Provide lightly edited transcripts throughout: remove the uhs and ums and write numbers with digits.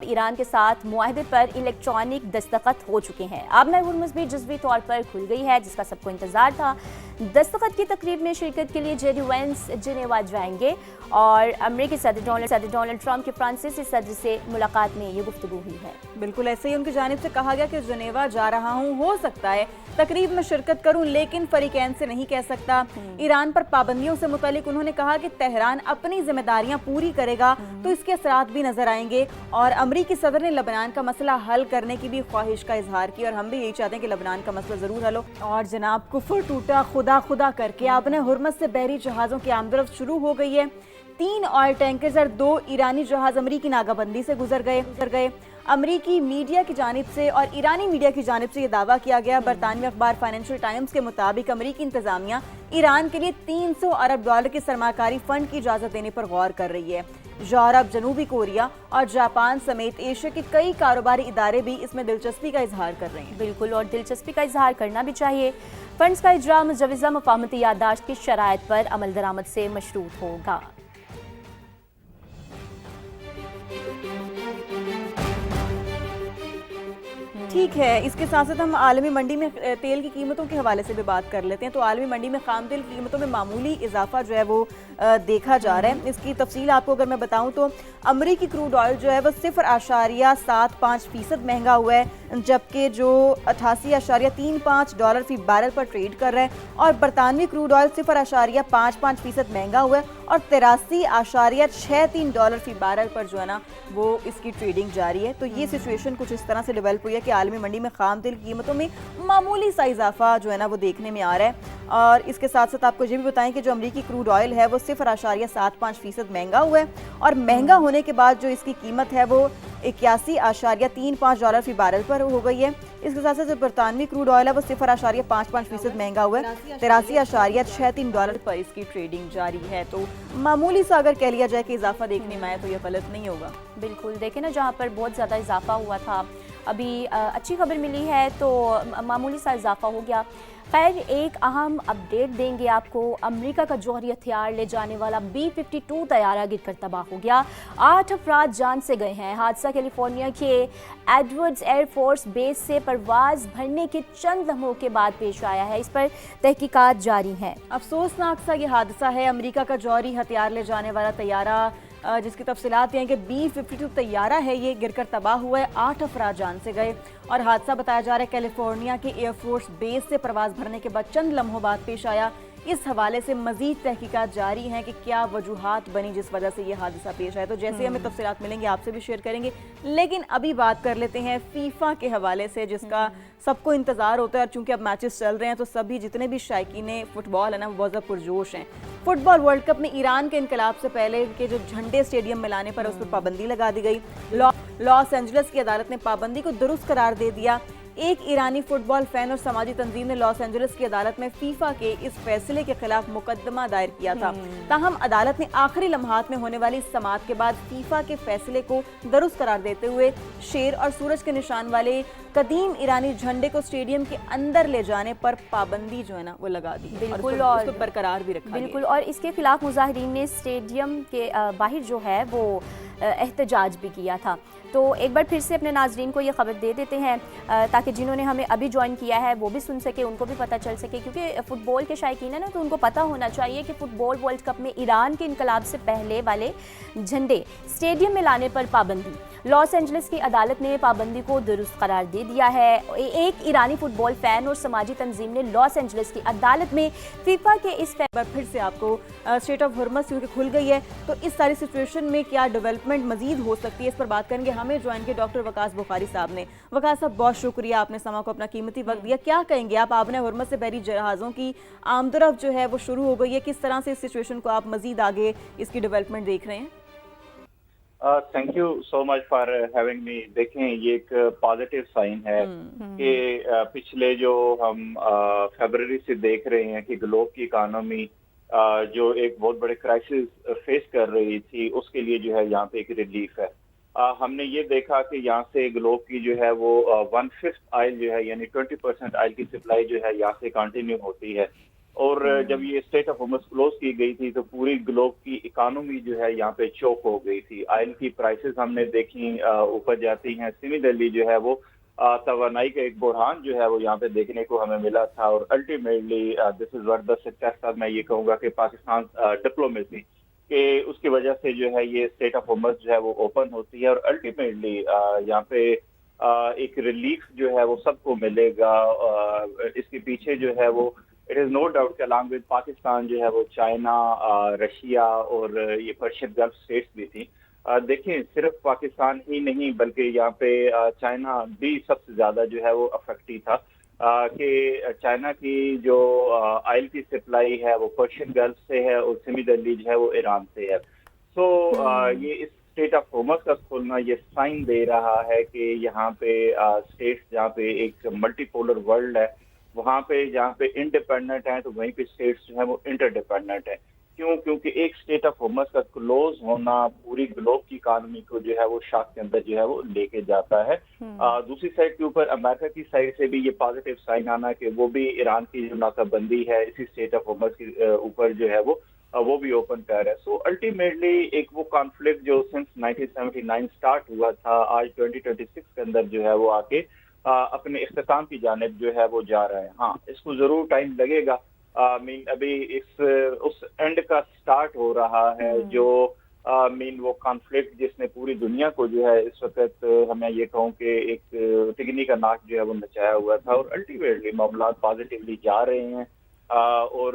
Iran के साथ मुआहदे पर इलेक्ट्रॉनिक दस्तखत हो चुके हैं। आबना हुर्मुज़ भी जुज़वी तौर पर खुल गई है, जिसका सबको इंतजार था। दस्तखत की तकरीब में शिरकत के लिए जेडी वेंस जिनेवा जाएंगे और अमेरिकी सदर डोनाल्ड ट्रंप के फ्रांसीसी सदर से मुलाकात में ये गुफ्तगू हुई है। बिल्कुल ऐसे ही उनकी जानिब से कहा गया कि जिनेवा जा रहा हूँ, हो सकता है तकरीब में शिरकत करूं, लेकिन फरीकैन से नहीं कह सकता। ईरान पर पाबंदियों से मुतालिक उन्होंने कहा कि तेहरान अपनी जिम्मेदारियां पूरी करेगा तो इसके असरात भी नजर आएंगे। और अमरीकी सदर ने लबनान का मसला हल करने की भी ख्वाहिश का इजहार किया और हम भी यही चाहते हैं कि लबनान का मसला जरूर हल हो। और जनाब कुफर टूटा खुदा खुदा करके आबना हुर्मुज़ से बहरी जहाज़ों की आमदरफ्त शुरू हो गई है। 3 ऑयल टैंकर्स और 2 ईरानी जहाज अमरीकी नागाबंदी से गुजर गए। अमरीकी मीडिया की जानिब से और ईरानी मीडिया की जानिब से ये दावा किया गया। बरतानवी अखबार फाइनेंशियल टाइम्स के मुताबिक अमरीकी इंतजामिया ईरान के लिए $300 अरब की सरमाकारी फंड की इजाजत देने पर गौर कर रही है। यूरोप, जनूबी कोरिया और जापान समेत एशिया के कई कारोबारी इदारे भी इसमें दिलचस्पी का इजहार कर रहे हैं। बिल्कुल, और दिलचस्पी का इजहार करना भी चाहिए। फंड्स का इजरा मुजव्वज़ा मफाहमती याददाश्त की शराइत पर अमल दरामद से मशरूत होगा। ठीक है, इसके साथ साथ हम आलमी मंडी में तेल की कीमतों के हवाले से भी बात कर लेते हैं। तो आलमी मंडी में खाम तेल की कीमतों में मामूली इजाफा जो है वो देखा जा रहा है। इसकी तफसील आपको अगर मैं बताऊं तो अमरीकी क्रूड ऑयल जो है वो 0.75% महंगा हुआ है, जबकि जो $88.35 फी बैरल पर ट्रेड कर रहा है। और बरतानवी क्रूड ऑयल 0.55% महंगा हुआ है और $83.63 फी बैरल पर जो है ना वो इसकी ट्रेडिंग जारी है। तो ये सिचुएशन कुछ इस तरह से डेवलप हुई है कि आलमी मंडी में खाम तेल की कीमतों में मामूली सा इजाफा जो है ना वो देखने में आ रहा है। और इसके साथ साथ आपको ये भी बताएं कि जो अमरीकी क्रूड ऑयल है वो 0.75% महंगा हुआ है और महंगा होने के बाद जो इसकी कीमत है वो $81.35 फी बैरल पर हो गई है। इसके साथ साथ जो बरतानवी क्रूड ऑयल है वो 0.55% महंगा हुआ है, $83.63 पर इसकी ट्रेडिंग जारी है। तो मामूली सा अगर कह लिया जाए कि इजाफा देखने में आए तो यह गलत नहीं होगा। बिल्कुल, देखें ना, जहाँ पर बहुत ज़्यादा इजाफा हुआ था, अभी अच्छी खबर मिली है तो मामूली सा इजाफा हो गया। खैर, एक अहम अपडेट देंगे आपको। अमेरिका का जौहरी हथियार ले जाने वाला B-52 तैयारा गिरकर तबाह हो गया। 8 अफराद जान से गए हैं। हादसा कैलिफोर्निया के एडवर्ड्स एयरफोर्स बेस से परवाज भरने के चंद लम्हों के बाद पेश आया है। इस पर तहकीकात जारी हैं। अफसोसनाक सा ये हादसा है। अमेरिका का जौहरी हथियार ले जाने वाला तैयारा जिसकी तफसीलात हैं कि B-52 तैयारा है, ये गिरकर तबाह हुआ है। 8 अफराद जान से गए और हादसा बताया जा रहा है कैलिफोर्निया के एयरफोर्स बेस से परवाज भरने के बाद चंद लम्हों बाद पेश आया। इस हवाले से मजीद तहकीकात जारी हैं कि क्या वजूहात बनी जिस वजह से ये हादसा पेश आया। तो जैसे हमें तफसीलात मिलेंगे आपसे भी शेयर करेंगे। लेकिन अभी बात कर लेते हैं फीफा के हवाले से, जिसका सबको इंतजार होता है। और चूंकि अब मैचेस चल रहे हैं तो सभी जितने भी शायकीन फुटबॉल है ना वो बहुत ज़्यादा पुरजोश हैं। फुटबॉल वर्ल्ड कप में ईरान के इनकलाब से पहले के जो झंडे स्टेडियम में लाने पर उस पर पाबंदी लगा दी गई। लॉस एंजलिस की अदालत ने पाबंदी को दुरुस्त करार दे दिया। एक ईरानी फुटबॉल फैन और समाजी तंजीम ने लॉस एंजलिस की अदालत में फीफा के इस फैसले के खिलाफ मुकदमा दायर किया था। ताहम अदालत ने आखिरी लम्हात में होने वाली समाअत के बाद फीफा के फैसले को दुरुस्त करार देते हुए शेर और सूरज के निशान वाले कदीम ईरानी झंडे को स्टेडियम के अंदर ले जाने पर पाबंदी जो है ना वो लगा दी। बिल्कुल, और उसको बरकरार भी रखा। बिल्कुल, और इसके खिलाफ मुजाहिरीन ने स्टेडियम के बाहर जो है वो एहतजाज भी किया था। तो एक बार फिर से अपने नाजरीन को ये खबर दे देते हैं ताकि जिन्होंने हमें अभी ज्वाइन किया है वो भी सुन सके, उनको भी पता चल सके। क्योंकि फुटबॉल के शायकीन है ना, तो उनको पता होना चाहिए कि फुटबॉल वर्ल्ड कप में ईरान के इनकलाब से पहले वाले झंडे स्टेडियम में लाने पर पाबंदी। लॉस एंजलिस की अदालत ने पाबंदी को दुरुस्त करार दे दिया है। एक ईरानी फुटबॉल फैन और समाजी तंजीम ने लॉस एंजलिस की अदालत में फीफा के इस फिर से आपको स्ट्रेट ऑफ हुर्मुज़ क्योंकि खुल गई है तो इस सारी सिचुएशन में क्या डेवलपमेंट मजीद हो सकती है, इस पर बात करेंगे। हमें ज्वाइन किया डॉक्टर वकास बुखारी साहब ने। वकास साहब, बहुत शुक्रिया, आपने समा को अपना कीमती वक्त दिया। क्या कहेंगे आप? आबना हुर्मुज़ से बहरी जहाज़ों की आमदरफ्त जो है वो शुरू हो गई है, किस तरह से इस सिचुएशन को आप मजीद आगे इसकी डेवलपमेंट देख रहे हैं? Thank you so much for having me. देखें, ये एक पॉजिटिव साइन है कि पिछले जो हम फरवरी से देख रहे हैं कि ग्लोब की इकानमी जो एक बहुत बड़े क्राइसिस फेस कर रही थी, उसके लिए जो है यहाँ पे एक रिलीफ है। हमने ये देखा कि यहाँ से ग्लोब की जो है वो 1/5 ऑयल जो है यानी 20% ऑयल की सप्लाई जो है यहाँ से कंटिन्यू होती है। اور جب یہ اسٹریٹ آف ہارمز کلوز کی گئی تھی تو پوری گلوب کی اکانومی جو ہے یہاں پہ چوک ہو گئی تھی. آئل کی پرائسز ہم نے دیکھی اوپر جاتی ہیں. سملرلی جو ہے وہ توانائی کا ایک بحران جو ہے وہ یہاں پہ دیکھنے کو ہمیں ملا تھا. اور ultimately this is word the success of میں یہ کہوں گا کہ پاکستان ڈپلومیسی کہ اس کی وجہ سے جو ہے یہ اسٹریٹ آف ہارمز جو ہے وہ اوپن ہوتی ہے. اور الٹیمیٹلی یہاں پہ ایک ریلیف جو ہے وہ سب کو ملے گا. اس کے پیچھے جو ہے وہ اٹ از نو ڈاؤٹ کہ along with پاکستان جو ہے وہ چائنا, رشیا اور یہ پرشین گلف اسٹیٹس بھی تھی. دیکھیں صرف پاکستان ہی نہیں بلکہ یہاں پہ چائنا بھی سب سے زیادہ جو ہے وہ افیکٹی تھا کہ چائنا کی جو آئل کی سپلائی ہے وہ پرشین گلف سے ہے اور سملرلی جو ہے وہ ایران سے ہے. سو یہ اس اسٹریٹ آف ہارمز کا کھولنا یہ سائن دے رہا ہے کہ یہاں پہ اسٹیٹس جہاں پہ ایک ملٹی پولر ورلڈ ہے وہاں پہ جہاں پہ انڈیپینڈنٹ ہیں تو وہیں پہ اسٹیٹس جو ہیں وہ انٹر ڈیپینڈنٹ ہیں. کیوں؟ کیونکہ ایک اسٹیٹ آف ہارمز کا کلوز ہونا پوری گلوب کی اکانومی کو جو ہے وہ شاک کے اندر جو ہے وہ لے کے جاتا ہے. دوسری سائڈ کے اوپر امریکہ کی سائڈ سے بھی یہ پازیٹیو سائن آنا کہ وہ بھی ایران کی جو ناکہ بندی ہے اسی اسٹیٹ آف ہارمز کے اوپر جو ہے وہ بھی اوپن کر رہا ہے. سو الٹیمیٹلی ایک وہ کانفلکٹ جو سنس 1979 اسٹارٹ ہوا تھا آج 2026 کے اندر جو ہے وہ آ کے اپنے اختتام کی جانب جو ہے وہ جا رہا ہے. ہاں اس کو ضرور ٹائم لگے گا. ابھی اس اینڈ کا سٹارٹ ہو رہا ہے جو وہ کانفلکٹ جس نے پوری دنیا کو جو ہے اس وقت ہمیں یہ کہوں کہ ایک ٹگنی کا ناک جو ہے وہ نچایا ہوا تھا. اور الٹیمیٹلی معاملات پازیٹیولی جا رہے ہیں. اور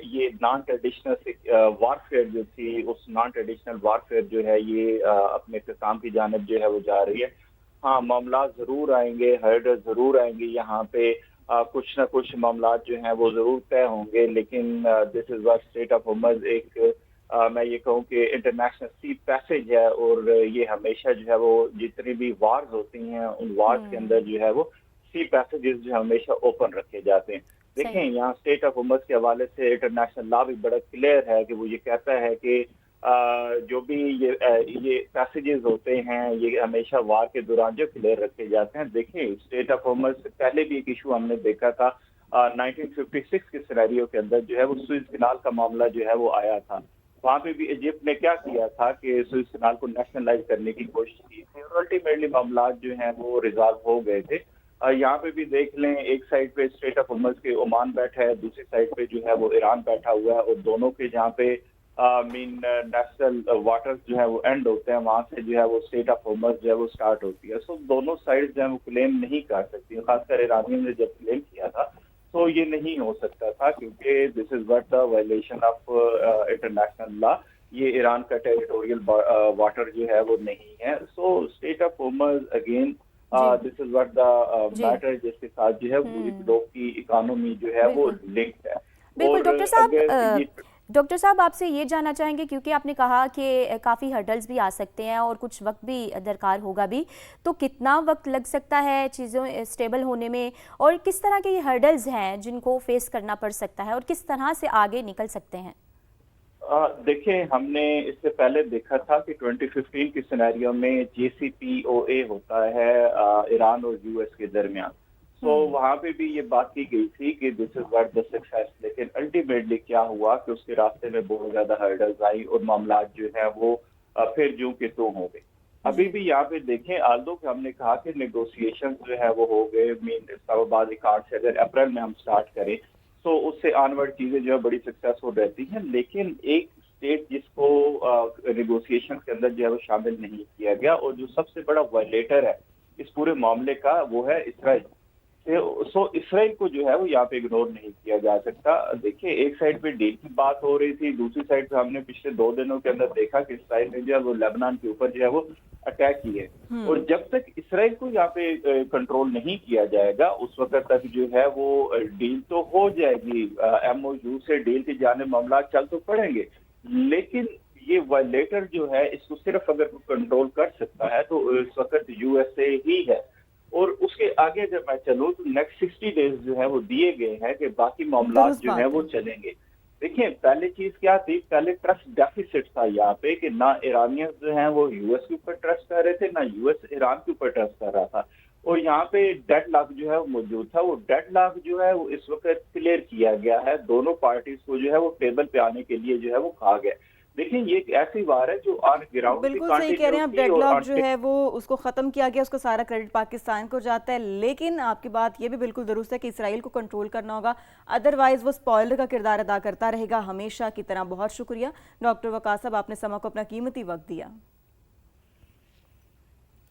یہ نان ٹریڈیشنل وارفیئر جو تھی اس نان ٹریڈیشنل وارفیئر جو ہے یہ اپنے اختتام کی جانب جو ہے وہ جا رہی ہے. ہاں معاملات ضرور آئیں گے, ہرڈر ضرور آئیں گے, یہاں پہ کچھ نہ کچھ معاملات جو ہیں وہ ضرور طے ہوں گے. لیکن دس is what street of harms ایک میں یہ کہوں کہ انٹرنیشنل سی پیسیج ہے. اور یہ ہمیشہ جو ہے وہ جتنی بھی وارز ہوتی ہیں ان وارز کے اندر جو ہے وہ سی پیسیجز جو ہمیشہ اوپن رکھے جاتے ہیں. دیکھیں یہاں اسٹیٹ آف ہارمز کے حوالے سے انٹرنیشنل لا بھی بڑا کلیئر ہے کہ وہ یہ کہتا ہے کہ جو بھی یہ پیسیجز ہوتے ہیں یہ ہمیشہ وار کے دوران جو کلیئر رکھے جاتے ہیں. دیکھیں اسٹیٹ آف ہارمز سے پہلے بھی ایک ایشو ہم نے دیکھا تھا 1956 کے سینیریو کے اندر جو ہے وہ سوئز کینال کا معاملہ جو ہے وہ آیا تھا. وہاں پہ بھی ایجپٹ نے کیا کیا تھا کہ سوئز کینال کو نیشنلائز کرنے کی کوشش کی تھی اور الٹیمیٹلی معاملات جو ہیں وہ ریزالو ہو گئے تھے. یہاں پہ بھی دیکھ لیں ایک سائڈ پہ اسٹریٹ آف ہارمز کے عمان بیٹھا ہے, دوسری سائڈ پہ جو ہے وہ ایران بیٹھا ہوا ہے اور دونوں کے جہاں پہ نیشنل واٹرز جو ہے وہ اینڈ ہوتے ہیں وہاں سے جو ہے وہ اسٹیٹ آف ہارمز جو ہے وہ اسٹارٹ ہوتی ہے. سو دونوں سائڈ جو ہے وہ کلیم نہیں کر سکتی. خاص کر ایرانیوں نے جب کلیم کیا تھا تو یہ نہیں ہو سکتا تھا کیونکہ this is what the violation of international law. یہ ایران کا ٹیریٹوریل واٹر جو ہے وہ نہیں ہے. So state of Hormuz again this is what the matter جس کے ساتھ جو ہے پوری گلوب کی اکانومی جو ہے وہ لنکڈ ہے. بالکل ڈاکٹر صاحب آپ سے یہ جاننا چاہیں گے کیونکہ آپ نے کہا کہ کافی ہرڈلز بھی آ سکتے ہیں اور کچھ وقت بھی درکار ہوگا بھی, تو کتنا وقت لگ سکتا ہے چیزوں اسٹیبل ہونے میں اور کس طرح کے یہ ہرڈلز ہیں جن کو فیس کرنا پڑ سکتا ہے اور کس طرح سے آگے نکل سکتے ہیں؟ دیکھیں ہم نے اس سے پہلے دیکھا تھا کہ 2015 کے سینیریو میں JCPOA ہوتا ہے ایران اور US کے درمیان. تو وہاں پہ بھی یہ بات کی گئی تھی کہ دس از واٹ دا سکسیس. لیکن الٹیمیٹلی کیا ہوا کہ اس کے راستے میں بہت زیادہ ہرڈلز آئی اور معاملات جو ہیں وہ پھر جوں کے تو ہو گئے. ابھی بھی یہاں پہ دیکھیں آلدو کہ ہم نے کہا کہ نیگوسیشن جو ہے وہ ہو گئے اسلام آباد ایکارڈ سے اگر اپریل میں ہم سٹارٹ کریں تو اس سے آنورڈ چیزیں جو ہے بڑی سکسیسفل رہتی ہیں. لیکن ایک اسٹیٹ جس کو نیگوسیشن کے اندر جو ہے وہ شامل نہیں کیا گیا اور جو سب سے بڑا وائلیٹر ہے اس پورے معاملے کا وہ ہے اسرائیل. سو اسرائیل کو جو ہے وہ یہاں پہ اگنور نہیں کیا جا سکتا. دیکھیں ایک سائڈ پہ ڈیل کی بات ہو رہی تھی, دوسری سائڈ پہ ہم نے پچھلے 2 دنوں کے اندر دیکھا کہ اسرائیل نے جو ہے وہ لیبنان کے اوپر جو ہے وہ اٹیک کی ہے. اور جب تک اسرائیل کو یہاں پہ کنٹرول نہیں کیا جائے گا اس وقت تک جو ہے وہ ڈیل تو ہو جائے گی, MOU سے ڈیل کی جانب معاملات چل تو پڑیں گے, لیکن یہ وائلیٹر جو ہے اس کو صرف اگر کنٹرول کر سکتا ہے تو اس وقت USA ہی ہے. اور اس کے آگے اگر میں چلوں تو نیکسٹ 60 ڈیز جو ہے وہ دیے گئے ہیں کہ باقی معاملات جو ہیں وہ چلیں گے. دیکھیں پہلے چیز کیا تھی, پہلے ٹرسٹ ڈیفیسٹ تھا یہاں پہ کہ نہ ایرانیز جو ہیں وہ US کے اوپر ٹرسٹ کر رہے تھے نہ US ایران کے اوپر ٹرسٹ کر رہا تھا. اور यहाँ पे डेड लॉक जो है वो मौजूद था। वो डेड लॉक जो है वो इस वक्त क्लियर किया गया है, दोनों पार्टीज को जो है वो टेबल पे आने के लिए जो है वो कहा गया। देखिए ये एक ऐसी वार है जो ऑन ग्राउंड बिल्कुल सही कह रहे हैं आप, डेडलॉक जो है वो उसको ख़त्म किया गया, उसका सारा क्रेडिट पाकिस्तान को जाता है। लेकिन आपकी बात ये भी बिल्कुल दुरुस्त है कि इसराइल को कंट्रोल करना होगा, अदरवाइज वो स्पॉइलर का किरदार अदा करता रहेगा हमेशा की तरह। बहुत शुक्रिया डॉक्टर वकास साहब, आपने समा को अपना कीमती वक्त दिया।